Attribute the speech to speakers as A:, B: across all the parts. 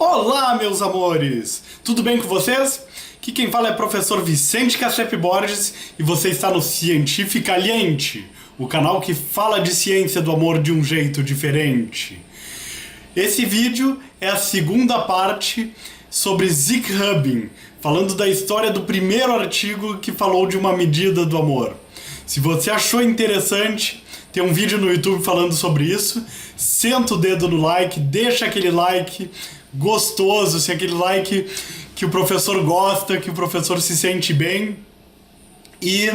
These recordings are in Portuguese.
A: Olá, meus amores! Tudo bem com vocês? Aqui quem fala é o professor Vicente Cassep Borges e você está no Cientificaliente, o canal que fala de ciência do amor de um jeito diferente. Esse vídeo é a segunda parte sobre Zick Rubin, falando da história do primeiro artigo que falou de uma medida do amor. Se você achou interessante, tem um vídeo no YouTube falando sobre isso, senta o dedo no like, deixa aquele like gostoso, assim, aquele like que o professor gosta, que o professor se sente bem, e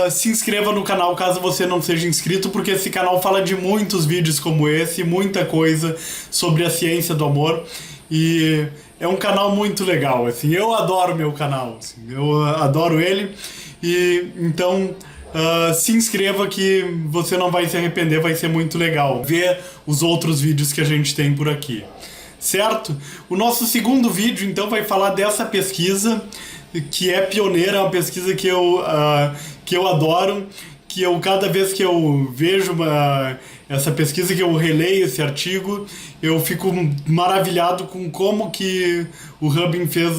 A: se inscreva no canal caso você não seja inscrito, porque esse canal fala de muitos vídeos como esse, muita coisa sobre a ciência do amor, e é um canal muito legal, assim, eu adoro meu canal, assim, eu adoro ele, e então se inscreva que você não vai se arrepender, vai ser muito legal ver os outros vídeos que a gente tem por aqui. Certo? O nosso segundo vídeo, então, vai falar dessa pesquisa, que é pioneira, é uma pesquisa que eu adoro, que eu, cada vez que eu vejo essa pesquisa, que eu releio esse artigo, eu fico maravilhado com como que o Rubin fez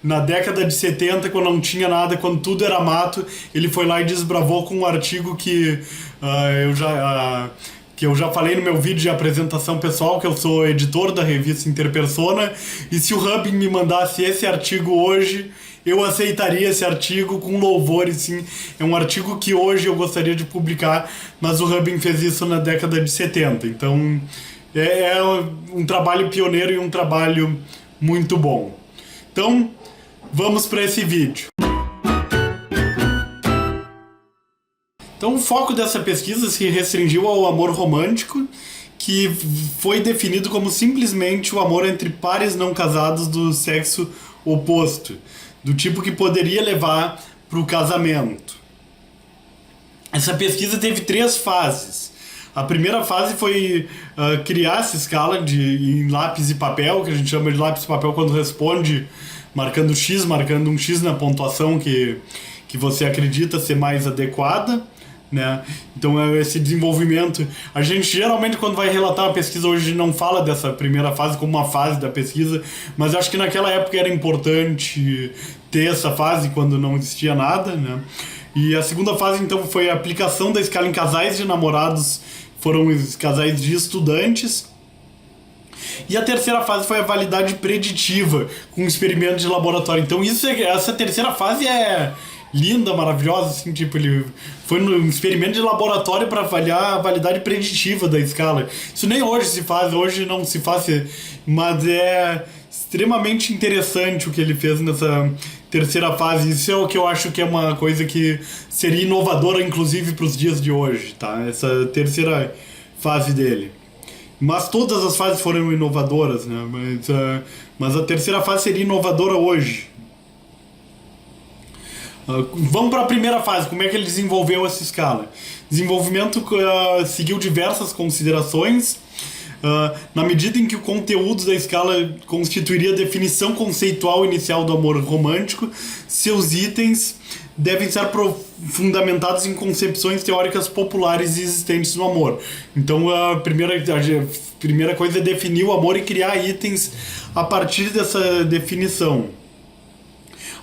A: na década de 70, quando não tinha nada, quando tudo era mato, ele foi lá e desbravou com um artigo que eu já falei no meu vídeo de apresentação pessoal, que eu sou editor da revista Interpersona, e se o Rubin me mandasse esse artigo hoje, eu aceitaria esse artigo com louvor, e sim, é um artigo que hoje eu gostaria de publicar, mas o Rubin fez isso na década de 70, então é um trabalho pioneiro e um trabalho muito bom. Então, vamos para esse vídeo. Então o foco dessa pesquisa se restringiu ao amor romântico, que foi definido como simplesmente o amor entre pares não casados do sexo oposto, do tipo que poderia levar para o casamento. Essa pesquisa teve 3 fases. A primeira fase foi criar essa escala em lápis e papel, que a gente chama de lápis e papel quando responde marcando X, marcando um X na pontuação que você acredita ser mais adequada. Né? Então esse desenvolvimento, a gente geralmente quando vai relatar uma pesquisa hoje não fala dessa primeira fase como uma fase da pesquisa, mas acho que naquela época era importante ter essa fase quando não existia nada, né? E a segunda fase então foi a aplicação da escala em casais de namorados, foram os casais de estudantes. E a terceira fase foi a validade preditiva com um experimento de laboratório. Então essa terceira fase é linda, maravilhosa, assim, tipo, ele foi num experimento de laboratório para avaliar a validade preditiva da escala. Isso nem hoje se faz, hoje não se faz, mas é extremamente interessante o que ele fez nessa terceira fase. Isso é o que eu acho que é uma coisa que seria inovadora, inclusive, para os dias de hoje, tá? Essa terceira fase dele. Mas todas as fases foram inovadoras, né? Mas a terceira fase seria inovadora hoje. Vamos para a primeira fase, como é que ele desenvolveu essa escala? Desenvolvimento seguiu diversas considerações, na medida em que o conteúdo da escala constituiria a definição conceitual inicial do amor romântico, seus itens devem ser fundamentados em concepções teóricas populares existentes no amor. Então a primeira coisa é definir o amor e criar itens a partir dessa definição.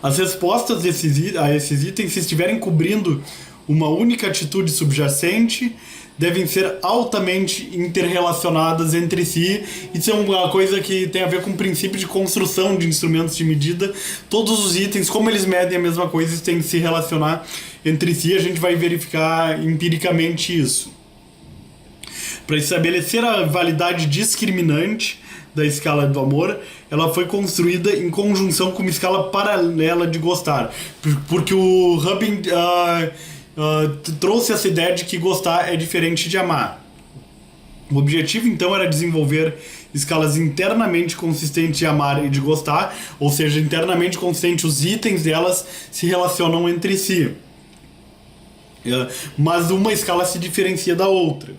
A: As respostas a esses itens, se estiverem cobrindo uma única atitude subjacente, devem ser altamente interrelacionadas entre si. Isso é uma coisa que tem a ver com o princípio de construção de instrumentos de medida. Todos os itens, como eles medem a mesma coisa, eles têm que se relacionar entre si. A gente vai verificar empiricamente isso. Para estabelecer a validade discriminante da escala do amor, ela foi construída em conjunção com uma escala paralela de gostar, porque o Rubin trouxe essa ideia de que gostar é diferente de amar. O objetivo então era desenvolver escalas internamente consistentes de amar e de gostar, ou seja, internamente consistentes, os itens delas se relacionam entre si, mas uma escala se diferencia da outra.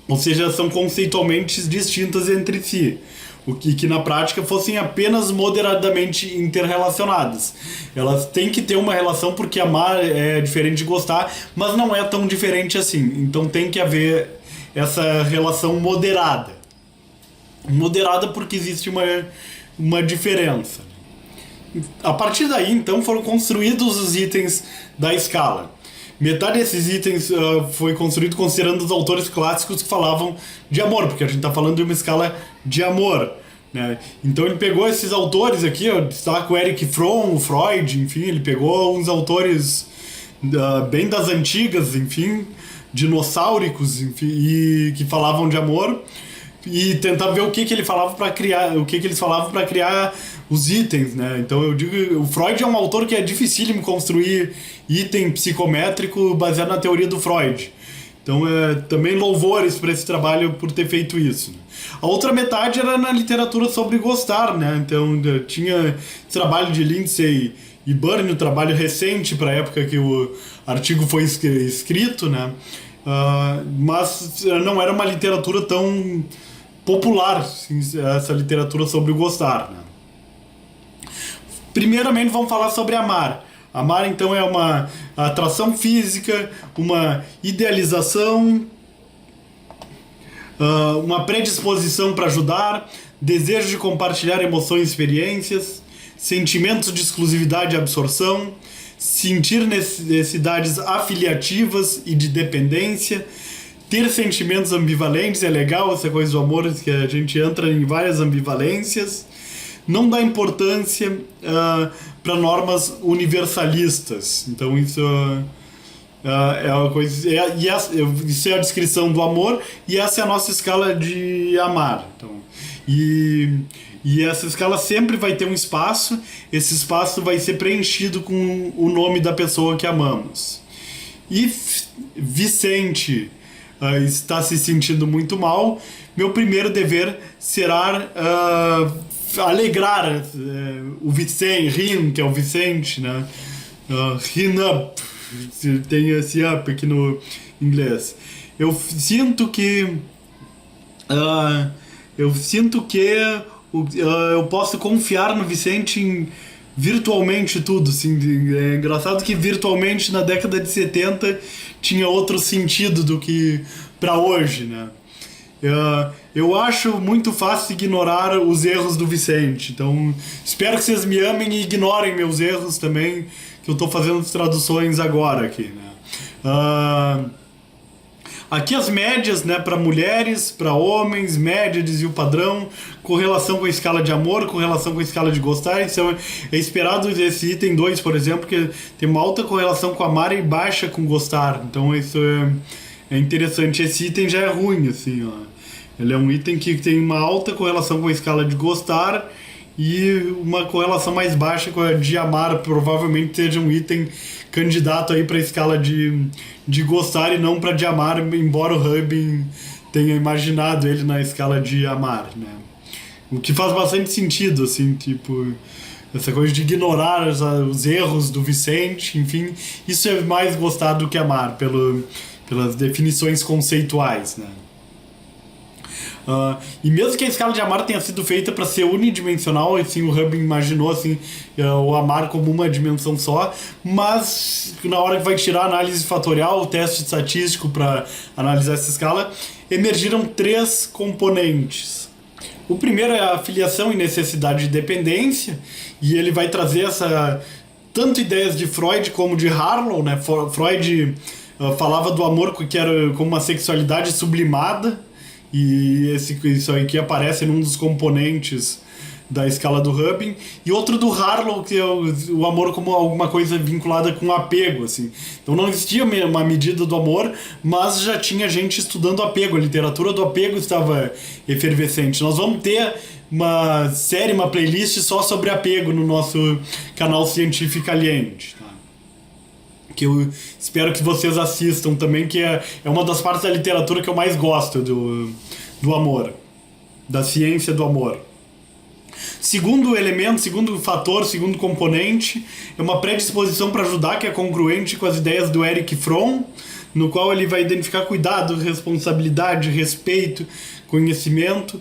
A: Ou seja, são conceitualmente distintas entre si, o que na prática fossem apenas moderadamente interrelacionadas. Elas têm que ter uma relação porque amar é diferente de gostar, mas não é tão diferente assim. Então tem que haver essa relação moderada. moderada porque existe uma diferença. A partir daí, então, foram construídos os itens da escala. Metade desses itens foi construído considerando os autores clássicos que falavam de amor, porque a gente está falando de uma escala de amor, né? Então ele pegou esses autores aqui, eu destaco o Erich Fromm, o Freud, enfim, ele pegou uns autores bem das antigas, enfim, dinossáuricos, enfim, e que falavam de amor, e tentar ver o que ele falava para criar, o que eles falavam para criar os itens, né? Então eu digo, o Freud é um autor que é dificílimo construir item psicométrico baseado na teoria do Freud. Então também louvores para esse trabalho por ter feito isso. A outra metade era na literatura sobre gostar, né? Então tinha trabalho de Lindsay e Byrne, um trabalho recente para a época que o artigo foi escrito, né? Mas não era uma literatura tão popular, assim, essa literatura sobre o gostar, né? Primeiramente vamos falar sobre amar. Amar então é uma atração física, uma idealização, uma predisposição para ajudar, desejo de compartilhar emoções e experiências, sentimentos de exclusividade e absorção, sentir necessidades afiliativas e de dependência, ter sentimentos ambivalentes. É legal essa coisa do amor, que a gente entra em várias ambivalências. Não dá importância para normas universalistas. Então isso é uma coisa. Isso é a descrição do amor, e essa é a nossa escala de amar. Então, e essa escala sempre vai ter um espaço. Esse espaço vai ser preenchido com o nome da pessoa que amamos. E Vicente está se sentindo muito mal. Meu primeiro dever será alegrar o Vicente, Rin, que é o Vicente, né? Rin up, tem esse up aqui no inglês. Eu sinto que eu posso confiar no Vicente em virtualmente tudo, assim. É engraçado que virtualmente na década de 70 tinha outro sentido do que para hoje, né? Eu acho muito fácil ignorar os erros do Vicente, então espero que vocês me amem e ignorem meus erros também, que eu estou fazendo as traduções agora aqui, né? Aqui as médias, né, para mulheres, para homens, média, dizia o padrão, correlação com a escala de amor, correlação com a escala de gostar. Então é esperado esse item 2, por exemplo, que tem uma alta correlação com amar e baixa com gostar. Então isso é interessante. Esse item já é ruim, assim, ó. Ele é um item que tem uma alta correlação com a escala de gostar e uma correlação mais baixa com a de amar. Provavelmente seja um item candidato aí para a escala de gostar e não para de amar, embora o Rubin tenha imaginado ele na escala de amar, né? O que faz bastante sentido, assim, tipo, essa coisa de ignorar os erros do Vicente, enfim, isso é mais gostar do que amar, pelas definições conceituais, né? E mesmo que a escala de amar tenha sido feita para ser unidimensional, assim, o Rubin imaginou assim, o amar como uma dimensão só, mas na hora que vai tirar a análise fatorial, o teste estatístico para analisar essa escala, emergiram 3 componentes. O primeiro é a afiliação e necessidade de dependência, e ele vai trazer tanto ideias de Freud como de Harlow, né? Freud falava do amor que era como uma sexualidade sublimada, e isso aí que aparece num dos componentes da escala do Rubin, e outro do Harlow, que é o amor como alguma coisa vinculada com apego, assim. Então não existia uma medida do amor, mas já tinha gente estudando apego, a literatura do apego estava efervescente. Nós vamos ter uma série, uma playlist só sobre apego no nosso canal Científica Aliente, tá? Que eu espero que vocês assistam também, que é uma das partes da literatura que eu mais gosto do amor, da ciência do amor. Segundo elemento, segundo fator, segundo componente, é uma predisposição para ajudar, que é congruente com as ideias do Erich Fromm, no qual ele vai identificar cuidado, responsabilidade, respeito, conhecimento.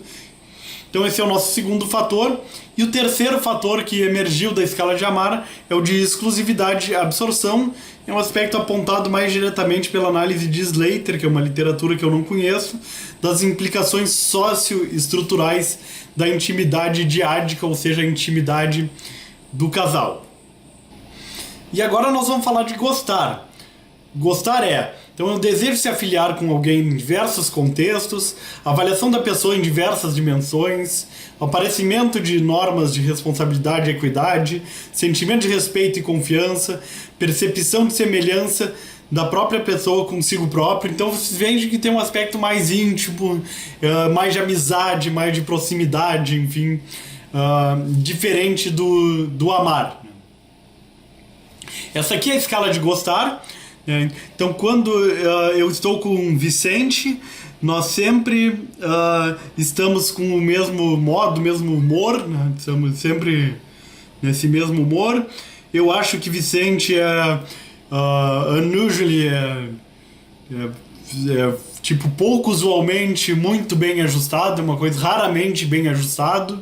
A: Então esse é o nosso segundo fator. E o terceiro fator que emergiu da escala de amar é o de exclusividade e absorção. É um aspecto apontado mais diretamente pela análise de Slater, que é uma literatura que eu não conheço, das implicações socioestruturais da intimidade diádica, ou seja, a intimidade do casal. E agora nós vamos falar de gostar. Gostar então eu desejo se afiliar com alguém em diversos contextos, avaliação da pessoa em diversas dimensões, aparecimento de normas de responsabilidade e equidade, sentimento de respeito e confiança, percepção de semelhança da própria pessoa consigo próprio. Então vocês veem que tem um aspecto mais íntimo, mais de amizade, mais de proximidade, enfim, diferente do amar. Essa aqui é a escala de gostar. Então, quando eu estou com o Vicente, nós sempre estamos com o mesmo modo, o mesmo humor, né? Estamos sempre nesse mesmo humor. Eu acho que Vicente é unusually, tipo, pouco usualmente muito bem ajustado, é uma coisa raramente bem ajustado.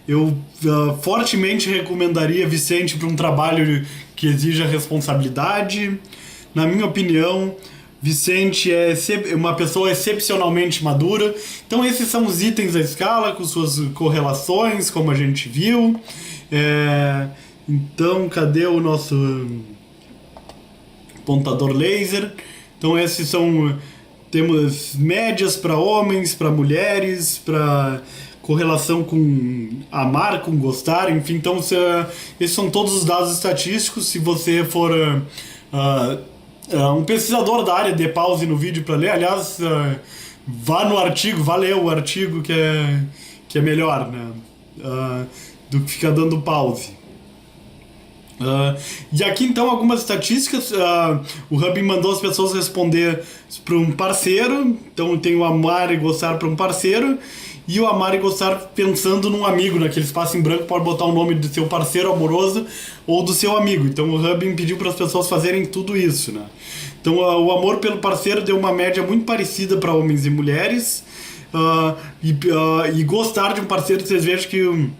A: Eu fortemente recomendaria Vicente para um trabalho que exija responsabilidade. Na minha opinião, Vicente é uma pessoa excepcionalmente madura. Então esses são os itens da escala com suas correlações, como a gente viu. Então, cadê o nosso apontador laser? Então esses são... Temos médias para homens, para mulheres, para correlação com amar, com gostar, enfim. Então, esses são todos os dados estatísticos. Se você for um pesquisador da área, dê pause no vídeo para ler. Aliás, vá no artigo, vá ler o artigo que é melhor, né? Do que ficar dando pause. E aqui então algumas estatísticas. O Hubble mandou as pessoas responder para um parceiro. Então tem o amar e gostar para um parceiro, e o amar e gostar pensando num amigo. Naquele espaço em branco pode botar o nome do seu parceiro amoroso ou do seu amigo. Então o Hubble pediu para as pessoas fazerem tudo isso, né? Então o amor pelo parceiro deu uma média muito parecida para homens e mulheres. E gostar de um parceiro, vocês vejam que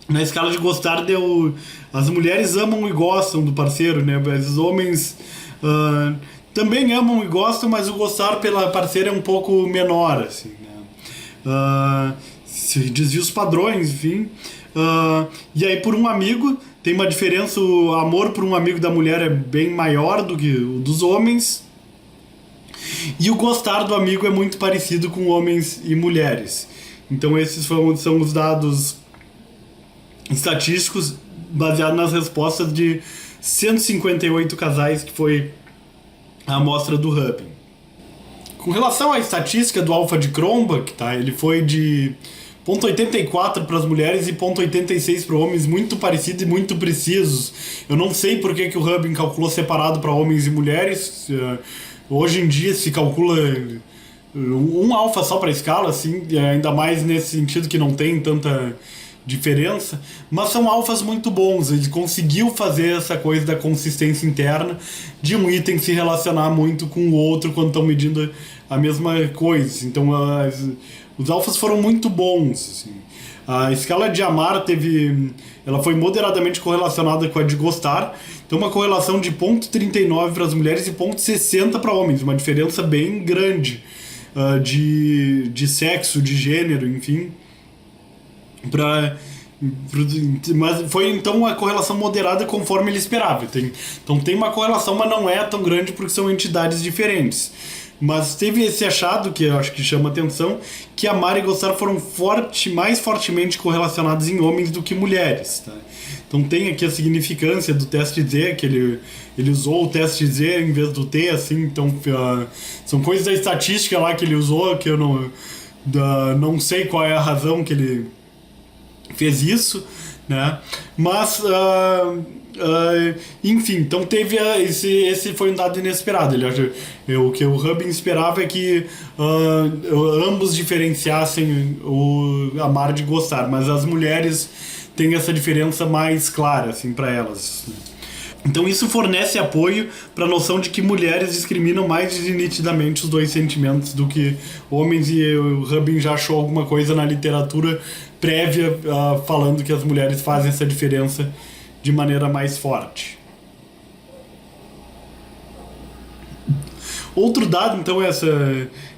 A: na escala de gostar as mulheres amam e gostam do parceiro, né? Os homens também amam e gostam, mas o gostar pela parceira é um pouco menor, assim, né? Se desvia os padrões, enfim. E aí por um amigo tem uma diferença. O amor por um amigo da mulher é bem maior do que o dos homens, e o gostar do amigo é muito parecido com homens e mulheres. Então esses são os dados estatísticos baseados nas respostas de 158 casais, que foi a amostra do Hubble. Com relação à estatística do alfa de Cronbach, tá? Ele foi de 0,84 para as mulheres e 0,86 para homens, muito parecidos e muito precisos. Eu não sei por que o Hubble calculou separado para homens e mulheres. Hoje em dia se calcula um alfa só para a escala, assim, ainda mais nesse sentido que não tem tanta diferença, mas são alfas muito bons. Ele conseguiu fazer essa coisa da consistência interna de um item se relacionar muito com o outro quando estão medindo a mesma coisa. Então os alfas foram muito bons, assim. A escala de amar ela foi moderadamente correlacionada com a de gostar. Então uma correlação de 0,39 para as mulheres e 0,60 para homens, uma diferença bem grande de sexo, de gênero, enfim. Mas foi então uma correlação moderada conforme ele esperava. Então tem uma correlação, mas não é tão grande porque são entidades diferentes. Mas teve esse achado que eu acho que chama atenção, que amar e gostar foram mais fortemente correlacionados em homens do que mulheres, tá? Então tem aqui a significância do teste Z, que ele usou o teste Z em vez do T, assim. Então são coisas da estatística lá que ele usou, que eu não sei qual é a razão que ele fez isso, né? Mas enfim, então teve esse foi um dado inesperado. O que o Hubble esperava é que ambos diferenciassem o amar de gostar, mas as mulheres têm essa diferença mais clara, assim, para elas. Então isso fornece apoio para a noção de que mulheres discriminam mais nitidamente os dois sentimentos do que homens, e o Rubin já achou alguma coisa na literatura prévia falando que as mulheres fazem essa diferença de maneira mais forte. Outro dado, então, é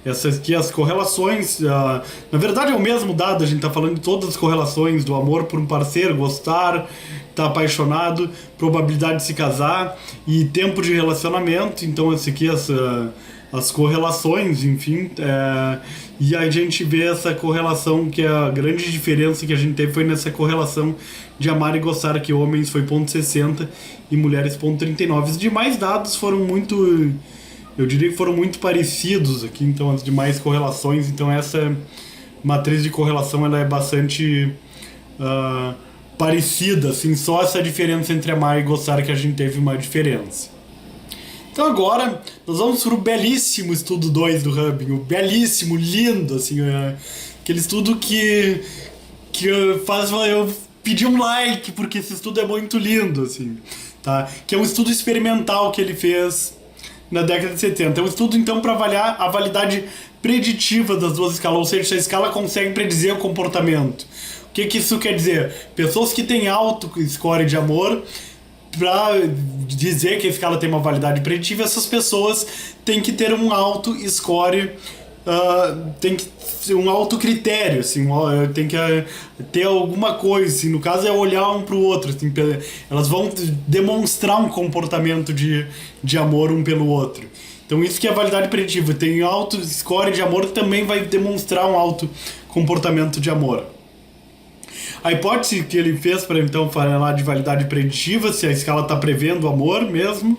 A: essas aqui, as correlações. Na verdade, é o mesmo dado, a gente está falando de todas as correlações do amor por um parceiro, gostar, estar apaixonado, probabilidade de se casar e tempo de relacionamento. Então, essa aqui, as correlações, enfim. E a gente vê essa correlação, que a grande diferença que a gente teve foi nessa correlação de amar e gostar, que homens foi 0,60 e mulheres 0,39. Os demais dados foram muito. Eu diria que foram muito parecidos aqui, então as demais correlações. Então essa matriz de correlação ela é bastante parecida, assim, só essa diferença entre amar e gostar que a gente teve uma diferença. Então agora nós vamos para o belíssimo estudo 2 do Rubin, o belíssimo, lindo, assim, aquele estudo que faz eu pedir um like, porque esse estudo é muito lindo, assim, tá? Que é um estudo experimental que ele fez na década de 70. É um estudo, então, para avaliar a validade preditiva das duas escalas, ou seja, se a escala consegue predizer o comportamento. O que isso quer dizer? Pessoas que têm alto score de amor, para dizer que a escala tem uma validade preditiva, essas pessoas têm que ter um alto score, tem que ter um alto critério, assim, tem que ter alguma coisa, assim, no caso é olhar um para o outro, assim, elas vão demonstrar um comportamento de amor um pelo outro. Então isso que é a validade preditiva, tem alto score de amor que também vai demonstrar um alto comportamento de amor. A hipótese que ele fez para então falar de validade preditiva, se a escala está prevendo o amor mesmo,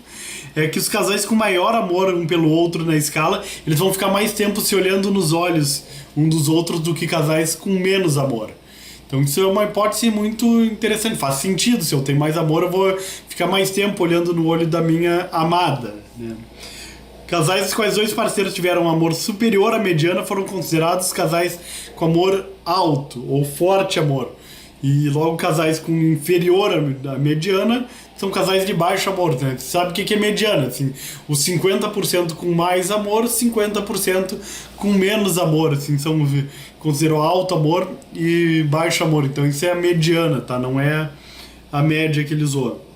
A: é que os casais com maior amor um pelo outro na escala, eles vão ficar mais tempo se olhando nos olhos um dos outros do que casais com menos amor. Então isso é uma hipótese muito interessante, faz sentido, se eu tenho mais amor eu vou ficar mais tempo olhando no olho da minha amada, né? Casais dos quais dois parceiros tiveram um amor superior à mediana foram considerados casais com amor alto ou forte amor. E logo casais com inferior à mediana são casais de baixo amor, né? Você sabe o que é mediana? Assim, os 50% com mais amor, 50% com menos amor. Assim, são consideram alto amor e baixo amor. Então isso é a mediana, tá? Não é a média que ele usou.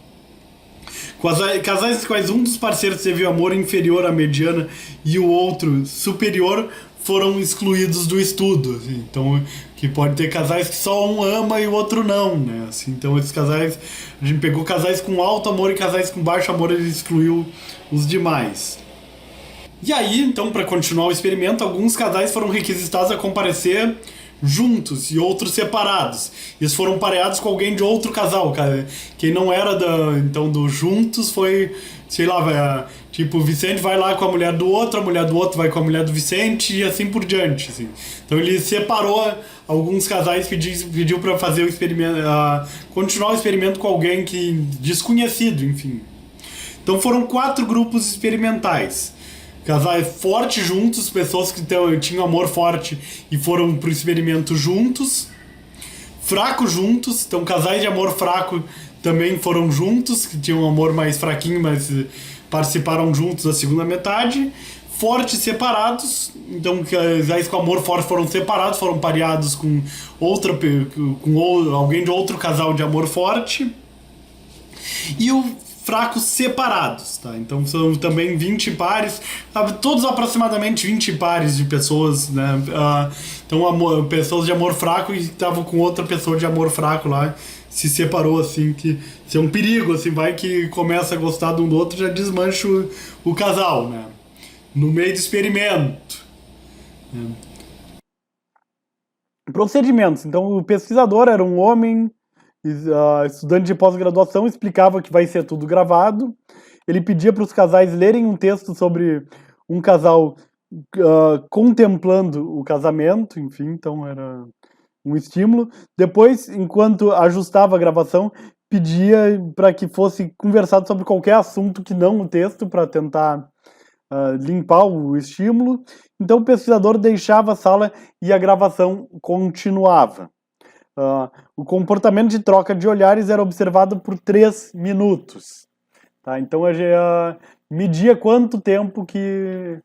A: Casais dos quais um dos parceiros teve amor inferior à mediana e o outro superior foram excluídos do estudo, assim. Então, que pode ter casais que só um ama e o outro não, né? Assim, então, esses casais, a gente pegou casais com alto amor e casais com baixo amor, ele excluiu os demais. E aí, então, para continuar o experimento, alguns casais foram requisitados a comparecer juntos e outros separados. Eles foram pareados com alguém de outro casal, cara. Quem não era então do juntos foi, sei lá, tipo, o Vicente vai lá com a mulher do outro vai com a mulher do Vicente e assim por diante, assim. Então ele separou alguns casais, pediu para fazer o experimento, continuar o experimento com alguém que desconhecido, enfim. Então foram 4 grupos experimentais. Casais fortes juntos, pessoas que tinham amor forte e foram pro experimento juntos. Fracos juntos, então casais de amor fraco também foram juntos, que tinham um amor mais fraquinho, mas participaram juntos da segunda metade. Fortes separados, então casais com amor forte foram separados, foram pareados com alguém de outro casal de amor forte. E o fracos separados, tá? Então são também 20 pares, todos aproximadamente 20 pares de pessoas, né? Então pessoas de amor fraco e estavam com outra pessoa de amor fraco lá, se separou, assim, que isso é um perigo, assim, vai que começa a gostar de um do outro, já desmancha o casal, né? No meio do experimento. Procedimentos. Então o pesquisador era um homem, estudante de pós-graduação, explicava que vai ser tudo gravado. Ele pedia para os casais lerem um texto sobre um casal contemplando o casamento, enfim, então era um estímulo. Depois, enquanto ajustava a gravação, pedia para que fosse conversado sobre qualquer assunto que não o texto, para tentar limpar o estímulo. Então o pesquisador deixava a sala e a gravação continuava. O comportamento de troca de olhares era observado por 3 minutos.
B: tá? Então a gente media quanto tempo que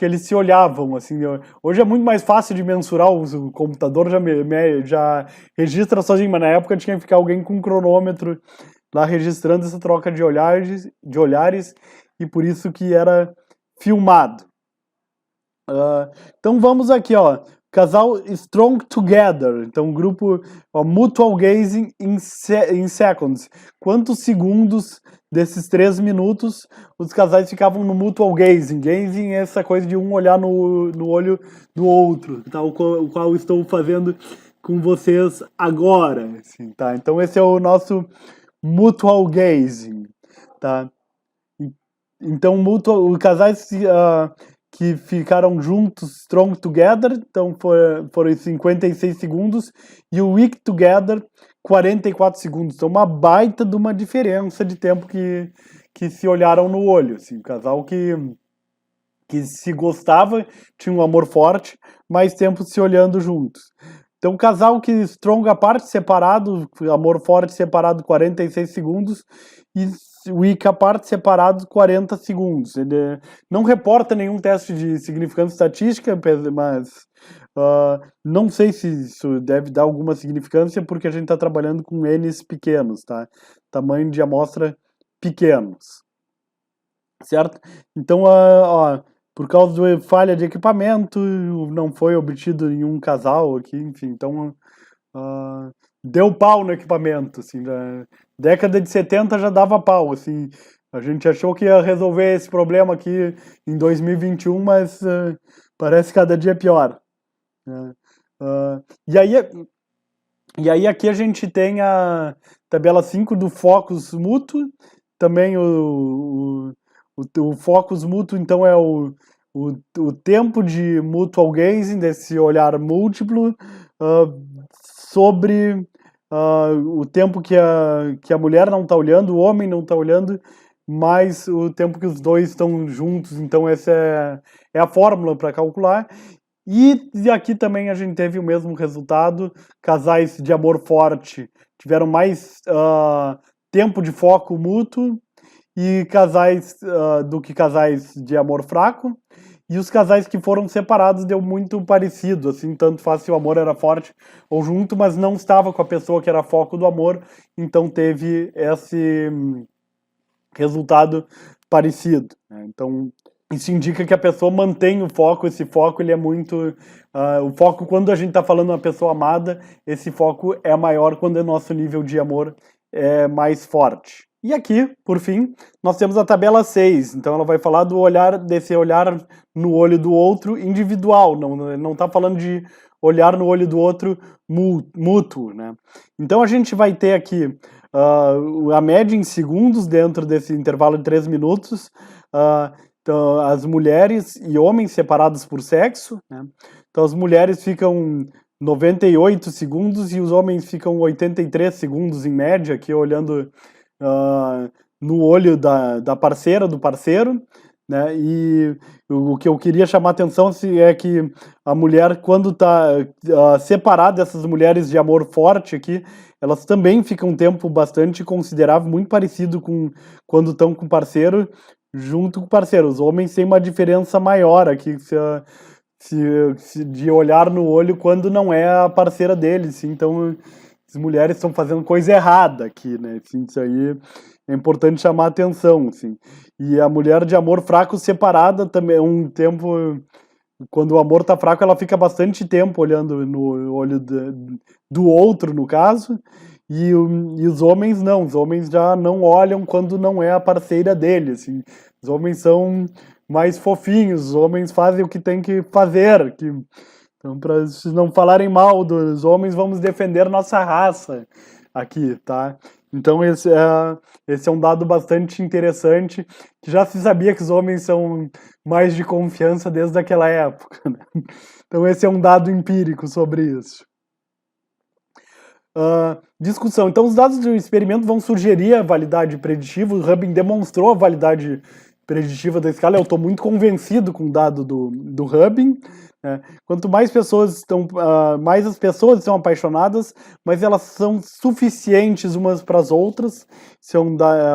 B: eles se olhavam, assim. Hoje é muito mais fácil de mensurar, o computador já registra sozinho, mas na época tinha que ficar alguém com um cronômetro lá registrando essa troca de olhares e por isso que era filmado. Então vamos aqui, ó. Casal Strong Together. Então, grupo, ó, Mutual Gazing in Seconds. Quantos segundos desses 3 minutos os casais ficavam no Mutual Gazing? Gazing é essa coisa de um olhar no olho do outro, tá? O qual eu estou fazendo com vocês agora. Assim, tá? Então, esse é o nosso Mutual Gazing. Tá? Então, casais que ficaram juntos, Strong Together, então foram 56 segundos, e o Weak Together, 44 segundos. Então, uma baita de uma diferença de tempo que se olharam no olho. Assim, um casal que se gostava, tinha um amor forte, mais tempo se olhando juntos. Então, um casal que Strong apart, separado, amor forte separado, 46 segundos, e Weak apart, separado, 40 segundos. Ele não reporta nenhum teste de significância estatística, mas não sei se isso deve dar alguma significância, porque a gente está trabalhando com N's pequenos, tá? Tamanho de amostra pequenos. Certo? Então, por causa de falha de equipamento, não foi obtido nenhum casal aqui, enfim, então deu pau no equipamento, assim, na década de 70 já dava pau, assim, a gente achou que ia resolver esse problema aqui em 2021, mas parece cada dia pior. Né? E aí aqui a gente tem a tabela 5 do Focus Mútuo, também o focus mútuo, então, é o tempo de mutual gazing, desse olhar múltiplo, sobre o tempo que a mulher não está olhando, o homem não está olhando, mais o tempo que os dois estão juntos. Então, essa é a fórmula para calcular. E aqui também a gente teve o mesmo resultado. Casais de amor forte tiveram mais tempo de foco mútuo e casais do que casais de amor fraco. E os casais que foram separados deu muito parecido, assim, tanto faz se o amor era forte ou junto, mas não estava com a pessoa que era foco do amor, então teve esse resultado parecido. Né? Então, isso indica que a pessoa mantém o foco, esse foco ele é muito... o foco, quando a gente está falando de uma pessoa amada, esse foco é maior quando o nosso nível de amor é mais forte. E aqui, por fim, nós temos a tabela 6. Então ela vai falar desse olhar no olho do outro individual, não está falando de olhar no olho do outro mútuo, né? Então a gente vai ter aqui a média em segundos dentro desse intervalo de 3 minutos, então, as mulheres e homens separados por sexo, né? Então as mulheres ficam 98 segundos e os homens ficam 83 segundos em média, aqui olhando no olho da parceira, do parceiro, né? E o que eu queria chamar a atenção é que a mulher, quando está separada dessas mulheres de amor forte aqui, elas também ficam um tempo bastante considerável, muito parecido com quando estão com o parceiro, junto com o parceiro. Os homens têm uma diferença maior aqui, de olhar no olho quando não é a parceira deles. Então, as mulheres estão fazendo coisa errada aqui, né? Assim, isso aí é importante chamar a atenção, assim. E a mulher de amor fraco separada também, um tempo... Quando o amor tá fraco, ela fica bastante tempo olhando no olho do outro, no caso. E os homens não. Os homens já não olham quando não é a parceira dele, assim. Os homens são mais fofinhos. Os homens fazem o que tem que fazer. Então, para não falarem mal dos homens, vamos defender nossa raça aqui, tá? Então, esse é um dado bastante interessante, que já se sabia que os homens são mais de confiança desde aquela época, né? Então, esse é um dado empírico sobre isso. Discussão. Então, os dados do experimento vão sugerir a validade preditiva. O Rubin demonstrou a validade preditiva da escala, eu estou muito convencido com o dado do Rubin, né? Quanto mais pessoas estão, mais as pessoas estão apaixonadas, mas elas são suficientes umas para as outras. Isso é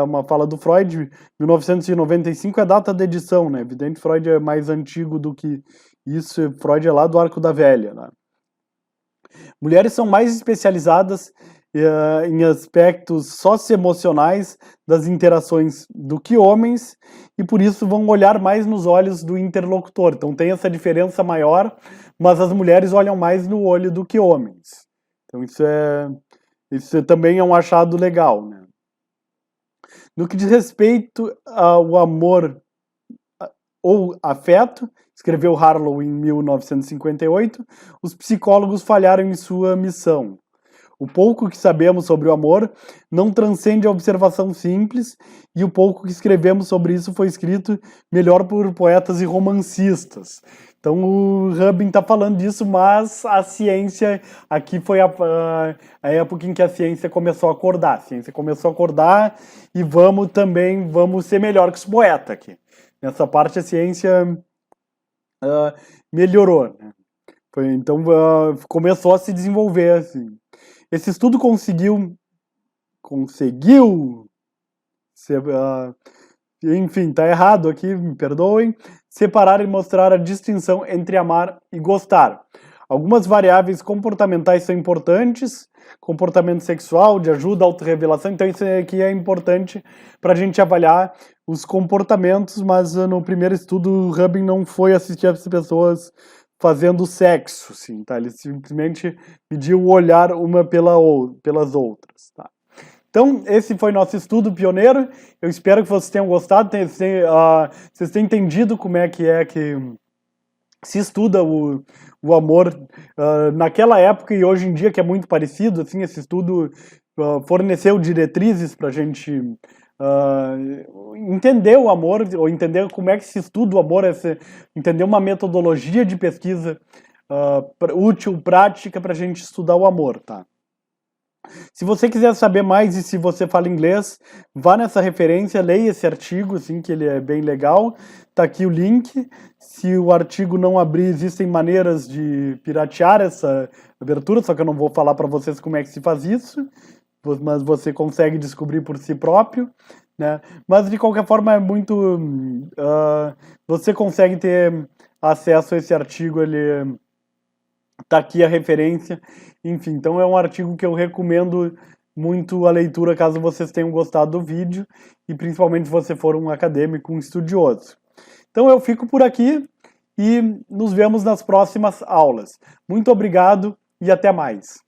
B: uma fala do Freud, 1995 é a data da edição, né? Evidente, Freud é mais antigo do que isso, Freud é lá do Arco da Velha, né? Mulheres são mais especializadas em aspectos socioemocionais das interações do que homens e por isso vão olhar mais nos olhos do interlocutor. Então tem essa diferença maior, mas as mulheres olham mais no olho do que homens. Então isso também é um achado legal, né? No que diz respeito ao amor ou afeto, escreveu Harlow em 1958, os psicólogos falharam em sua missão. O pouco que sabemos sobre o amor não transcende a observação simples, e o pouco que escrevemos sobre isso foi escrito melhor por poetas e romancistas. Então o Rubin está falando disso, mas a ciência, aqui foi a época em que a ciência começou a acordar. A ciência começou a acordar e vamos ser melhor que os poetas aqui. Nessa parte a ciência melhorou, né? Então começou a se desenvolver assim. Esse estudo conseguiu enfim, tá errado aqui, me perdoem, separar e mostrar a distinção entre amar e gostar. Algumas variáveis comportamentais são importantes, comportamento sexual, de ajuda, autorrevelação, então isso aqui é importante para a gente avaliar os comportamentos, mas no primeiro estudo o Rubin não foi assistir as pessoas fazendo sexo, sim, tá? Ele simplesmente mediu o olhar uma pelas outras, tá? Então, esse foi nosso estudo pioneiro. Eu espero que vocês tenham gostado, vocês tenham entendido como é que se estuda o amor naquela época e hoje em dia, que é muito parecido. Assim, esse estudo forneceu diretrizes para a gente entender o amor, ou entender como é que se estuda o amor, entender uma metodologia de pesquisa útil, prática para a gente estudar o amor, tá? Se você quiser saber mais e se você fala inglês, vá nessa referência, leia esse artigo, assim, que ele é bem legal. Tá aqui o link. Se o artigo não abrir, existem maneiras de piratear essa abertura, só que eu não vou falar para vocês como é que se faz isso, mas você consegue descobrir por si próprio, né? Mas de qualquer forma é muito... você consegue ter acesso a esse artigo, ele tá aqui a referência. Enfim, então é um artigo que eu recomendo muito a leitura caso vocês tenham gostado do vídeo e principalmente se você for um acadêmico, um estudioso. Então eu fico por aqui e nos vemos nas próximas aulas. Muito obrigado e até mais.